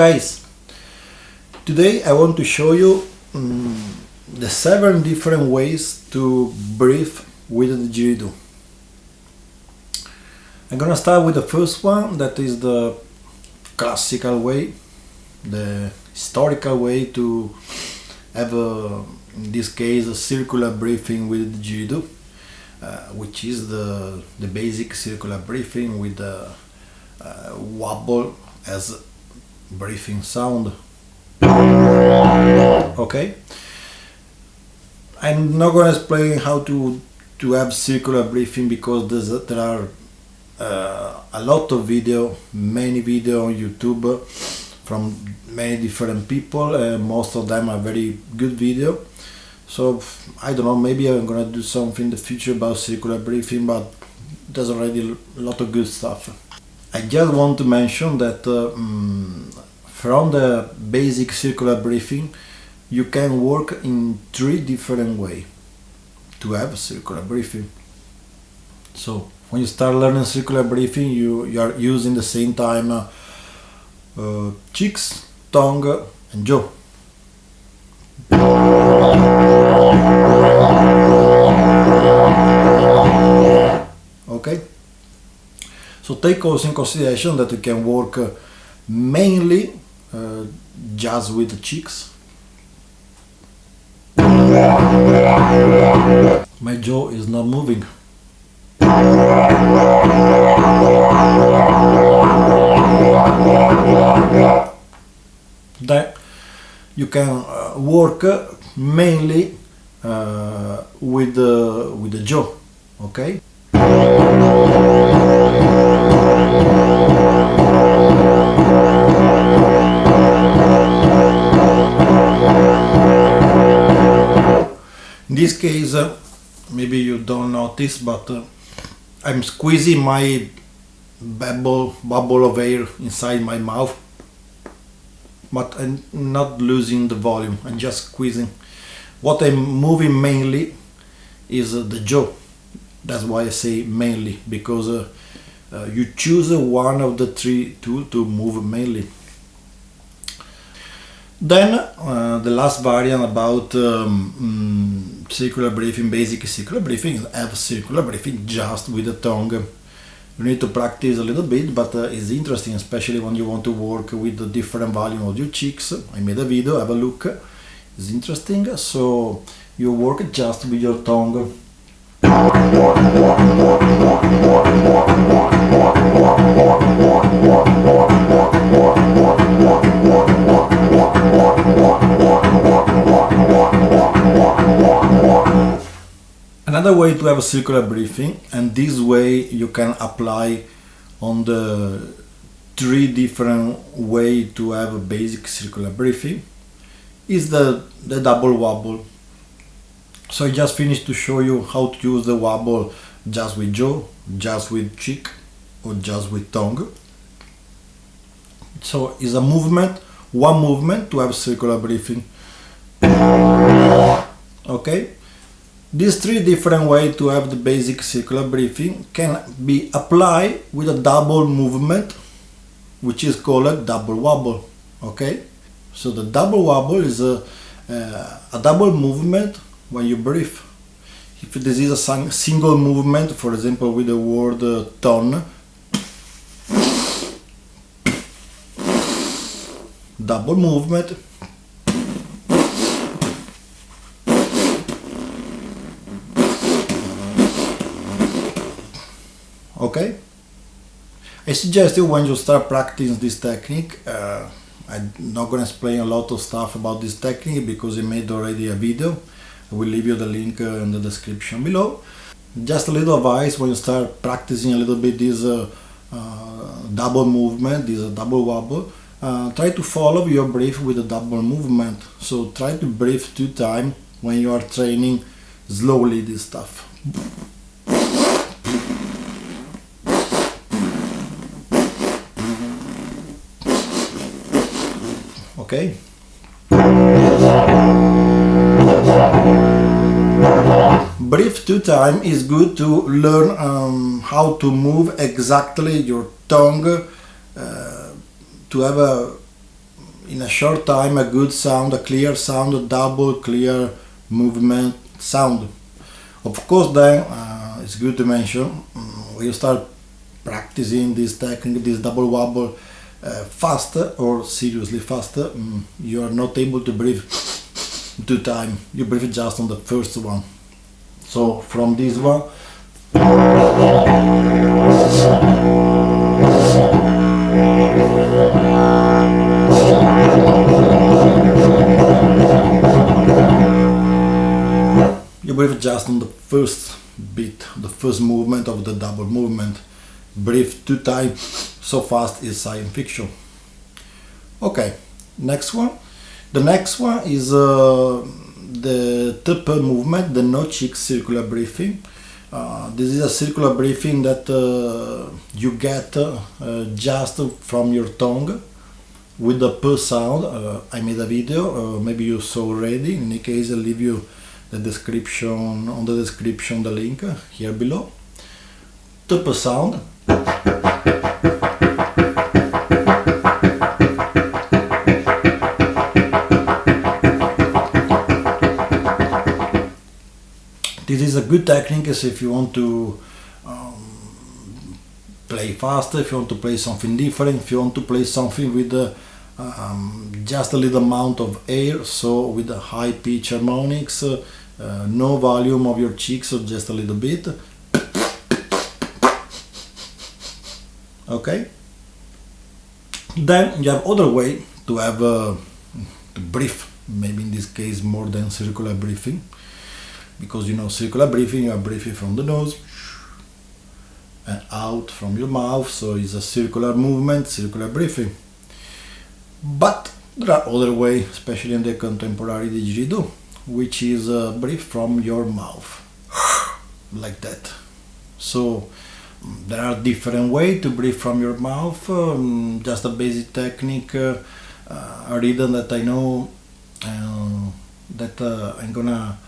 guys, today I want to show you the 7 different ways to breathe with the didgeridoo. I'm gonna start with the first one, that is the classical way, the historical way to have in this case a circular breathing with the didgeridoo, which is the basic circular breathing with the wobble as breathing sound. Okay, I'm not going to explain how to have circular breathing because there are a lot of many video on YouTube from many different people. Most of them are very good video. So I don't know, maybe I'm gonna do something in the future about circular breathing, but there's already a lot of good stuff. I just want to mention that from the basic circular breathing you can work in 3 different ways to have circular breathing. So when you start learning circular breathing, you are using the same time cheeks, tongue and jaw. Okay, so take also in consideration that you can work mainly just with the cheeks. My jaw is not moving. Then you can work mainly with the jaw. Okay. In this case, maybe you don't notice, but I'm squeezing my bubble of air inside my mouth, but I'm not losing the volume, I'm just squeezing. What I'm moving mainly is the jaw. That's why I say mainly, because you choose one of the 3 tools to move mainly. Then the last variant about circular breathing, basic circular breathing, is have circular breathing just with the tongue. You need to practice a little bit, but it's interesting, especially when you want to work with the different volume of your cheeks. I made a video, have a look, it's interesting. So you work just with your tongue. Another way to have a circular breathing, and this way you can apply on the 3 different ways to have a basic circular breathing, is the double wobble. So I just finished to show you how to use the wobble just with jaw, just with cheek, or just with tongue. So it's a movement, one movement to have circular breathing. Okay, these 3 different ways to have the basic circular breathing can be applied with a double movement, which is called a double wobble. Okay, so the double wobble is a double movement when you breathe. If this is a single movement, for example with the word tone, double movement, okay. I suggest you, when you start practicing this technique, I'm not going to explain a lot of stuff about this technique because I made already a video. I will leave you the link in the description below. Just a little advice: when you start practicing a little bit this double movement, this double wobble, try to follow your breath with a double movement. So try to breathe 2 times when you are training slowly this stuff. Okay. Breathe 2 times is good to learn how to move exactly your tongue, to have a in a short time a good sound, a clear sound, a double clear movement sound. Of course, then it's good to mention when you start practicing this technique, this double wobble faster or seriously faster, you are not able to breathe 2 times. You breathe just on the first one. So from this one, you breathe just on the first beat, the first movement of the double movement. Breathe 2 times so fast is science fiction. Okay, next one. The next one is the TP movement, the no cheek circular breathing. This is a circular breathing that you get just from your tongue with the P sound. I made a video, maybe you saw already. In any case, I'll leave you the description on the description, the link here below. TP sound. This is a good technique if you want to play faster, if you want to play something different, if you want to play something with just a little amount of air, so with a high pitch harmonics, no volume of your cheeks, so just a little bit. Okay. Then you have other way to have to breathe, maybe in this case more than circular breathing, because you know circular breathing, you are breathing from the nose and out from your mouth, so it's a circular movement, circular breathing. But there are other ways, especially in the contemporary didgeridoo, which is breathe from your mouth, like that. So there are different ways to breathe from your mouth. Just a basic technique, a rhythm that I know that I'm gonna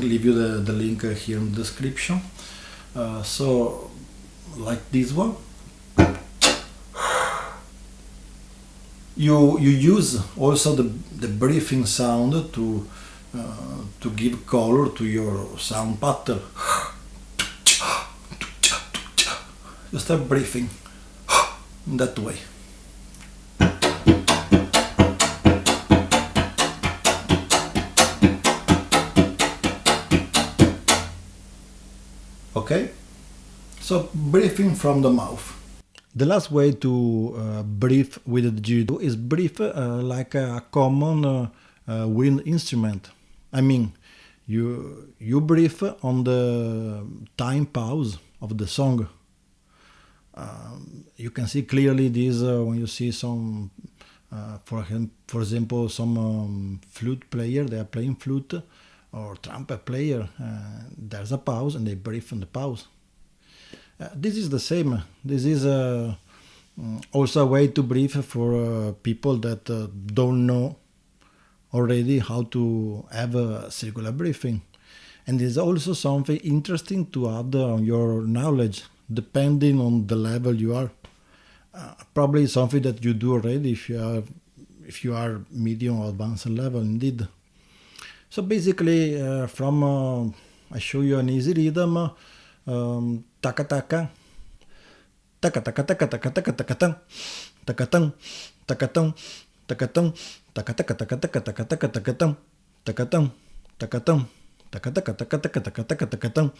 leave you the link here in the description. So like this one, you use also the breathing sound to give color to your sound pattern. You start breathing in that way. Okay, so breathing from the mouth. The last way to breathe with the didgeridoo is breathe like a common wind instrument. I mean, you breathe on the time pause of the song. You can see clearly this when you see some, for example, some flute player, they are playing flute, or trumpet player, there's a pause and they breathe on the pause. This is the same. This is also a way to breathe for people that don't know already how to have a circular breathing. And there's also something interesting to add on your knowledge, depending on the level you are. Probably something that you do already if you are medium or advanced level indeed. So basically, I show you an easy rhythm, taka taka, taka taka taka taka taka taka tang, taka tang, taka tang, taka tang, taka taka taka taka taka taka taka tang, taka tang, taka tang, taka taka taka taka taka taka taka tang,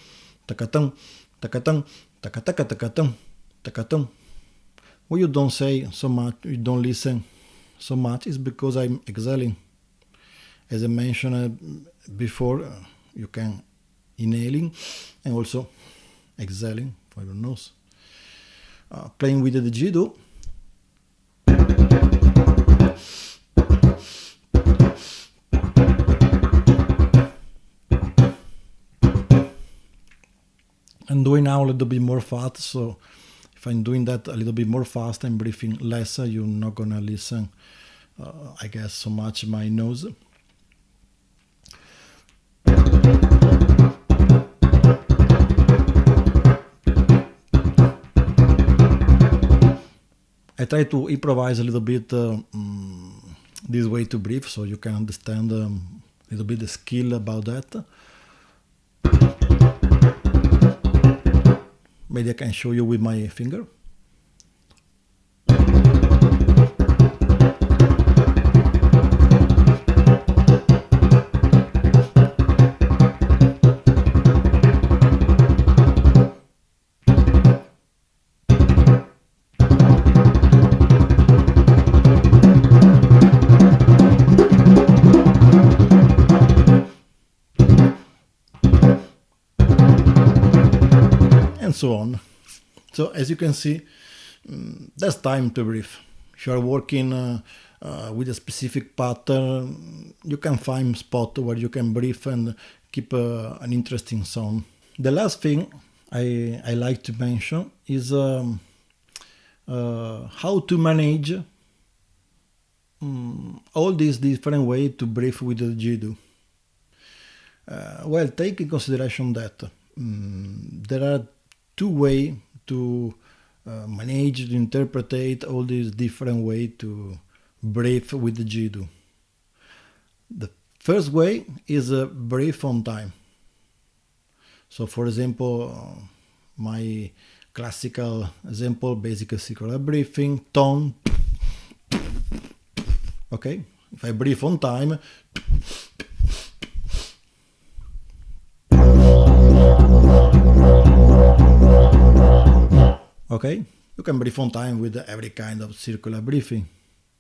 taka tang, taka tang, taka taka taka tang, taka tang. When you don't say so much, you don't listen so much, is because I'm exhaling. As I mentioned before, you can inhaling and also exhaling for your nose. Playing with the didgeridoo. I'm doing now a little bit more fast, so if I'm doing that a little bit more fast and breathing less, you're not gonna listen, I guess, so much my nose. At try to improvise a little bit this way to breathe, so you can understand a little bit the skill about that. Maybe I can show you with my finger. And so on. So as you can see, there's time to breathe. If you are working with a specific pattern, you can find spot where you can breathe and keep an interesting sound. The last thing I like to mention is how to manage all these different ways to breathe with the Didgeridoo. Well, take in consideration that there are two ways to manage to interpret all these different ways to breathe with the Didgeridoo. The first way is breathe on time. So for example, my classical example, basic circular breathing, tone. Okay, if I breathe on time, okay, you can breathe on time with every kind of circular breathing.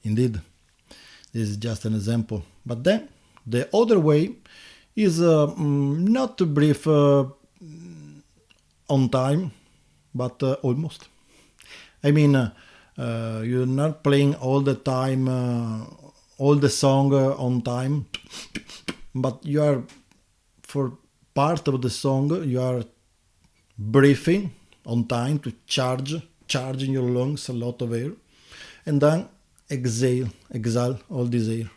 Indeed, this is just an example. But then the other way is not to breathe on time, but almost. I mean, you're not playing all the time, all the song on time, but you are, for part of the song, you are breathing on time to charging your lungs a lot of air, and then exhale all this air.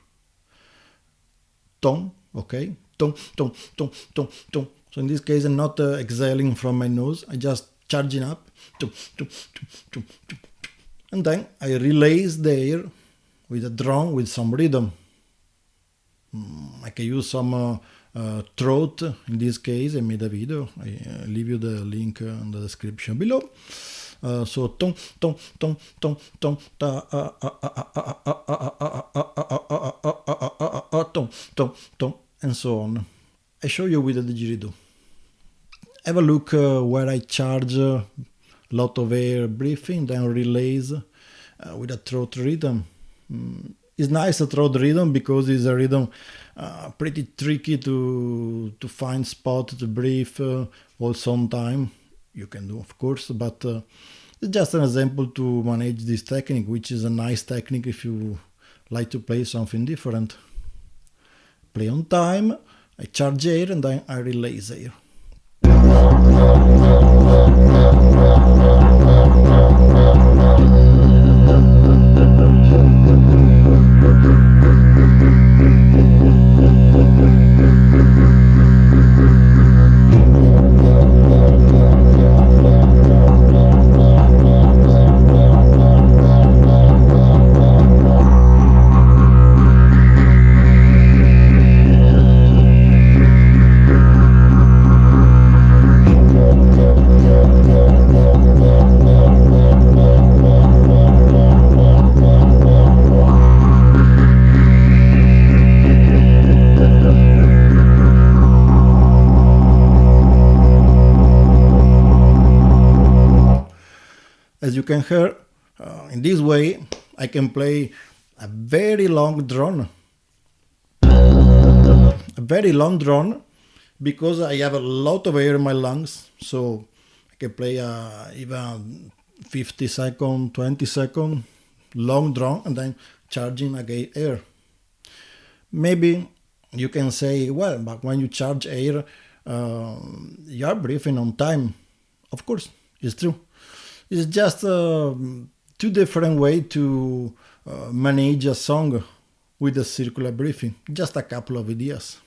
Tone, okay, tone, tone, tone, tone, tone. So in this case, I'm not exhaling from my nose, I just charging up, tone, tone, tone, tone, tone. And then I release the air with a drum with some rhythm. I can use some throat. In this case, I made a video. I leave you the link in the description below. So tong tong tong tong tong tong tong tong and so on. I show you with the Didgeridoo. Have a look where I charge a lot of air breathing, then release with a throat rhythm. It's nice a throat rhythm because it's a rhythm pretty tricky to find spot to breathe also on time. You can do, of course, but it's just an example to manage this technique, which is a nice technique if you like to play something different. Play on time, I charge air and then I release air. As you can hear, in this way I can play a very long drone. A very long drone because I have a lot of air in my lungs, so I can play even 50 second, 20 second long drone and then charging again air. Maybe you can say, well, but when you charge air, you are breathing on time. Of course, it's true. It's just two different ways to manage a song with a circular breathing. Just a couple of ideas.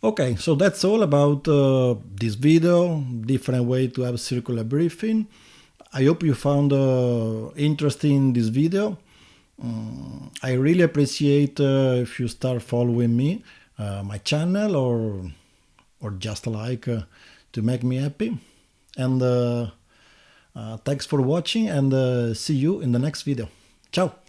Okay, so that's all about this video. Different way to have circular breathing. I hope you found interesting this video. I really appreciate if you start following me, my channel, or just like to make me happy. And thanks for watching, and see you in the next video. Ciao!